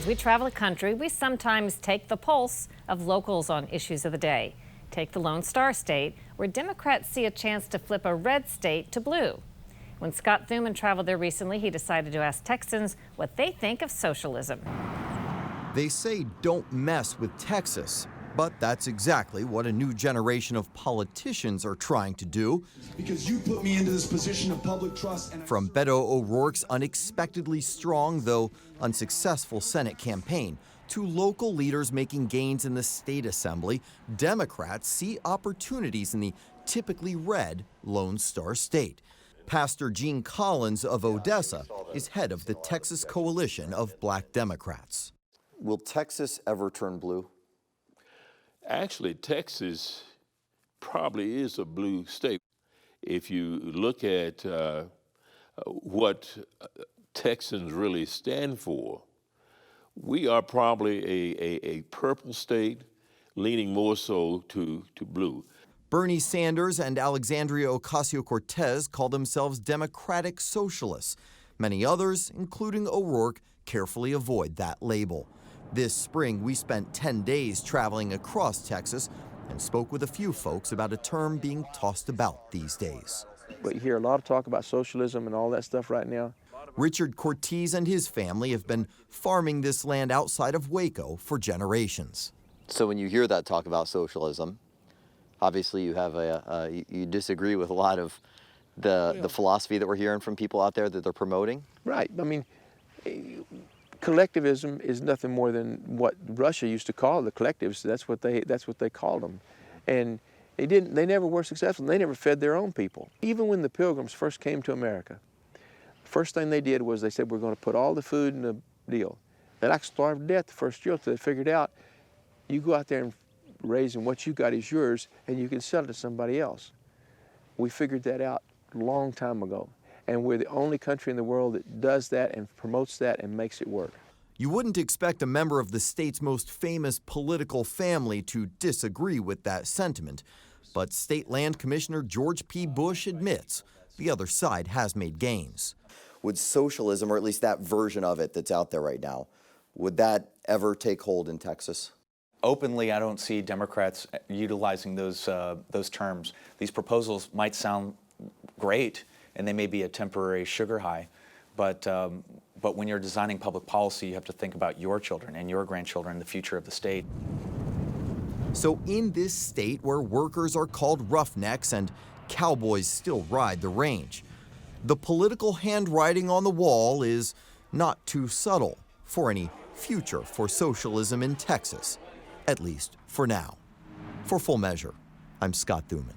As we travel the country, we sometimes take the pulse of locals on issues of the day. Take the Lone Star State, where Democrats see a chance to flip a red state to blue. When Scott Thuman traveled there recently, he decided to ask Texans what they think of socialism. They say don't mess with Texas, but that's exactly what a new generation of politicians are trying to do. Because you put me into this position of public trust. From Beto O'Rourke's unexpectedly strong, though unsuccessful Senate campaign, to local leaders making gains in the state assembly, Democrats see opportunities in the typically red Lone Star State. Pastor Gene Collins of Odessa is head of the Texas Coalition of Black Democrats. Will Texas ever turn blue? Actually, Texas probably is a blue state. If you look at what Texans really stand for, we are probably a purple state leaning more so to blue. Bernie Sanders and Alexandria Ocasio-Cortez call themselves Democratic Socialists. Many others, including O'Rourke, carefully avoid that label. This spring, we spent 10 days traveling across Texas and spoke with a few folks about a term being tossed about these days. But you hear a lot of talk about socialism and all that stuff right now. Richard Cortez and his family have been farming this land outside of Waco for generations. So when you hear that talk about socialism, obviously you have you disagree with a lot of the philosophy that we're hearing from people out there that they're promoting? Right. I mean, collectivism is nothing more than what Russia used to call the collectives. That's what they called them, and they never were successful. They never fed their own people. Even when the Pilgrims first came to America, the first thing they did was they said, we're going to put all the food in the deal. They like starved to death the first year until they figured out you go out there and raise, and what you got is yours, and you can sell it to somebody else. We figured that out a long time ago. And we're the only country in the world that does that and promotes that and makes it work. You wouldn't expect a member of the state's most famous political family to disagree with that sentiment. But State Land Commissioner George P. Bush admits the other side has made gains. Would socialism, or at least that version of it that's out there right now, would that ever take hold in Texas? Openly, I don't see Democrats utilizing those terms. These proposals might sound great, and they may be a temporary sugar high, but when you're designing public policy, you have to think about your children and your grandchildren, the future of the state. So in this state where workers are called roughnecks and cowboys still ride the range, the political handwriting on the wall is not too subtle for any future for socialism in Texas, at least for now. For Full Measure, I'm Scott Thuman.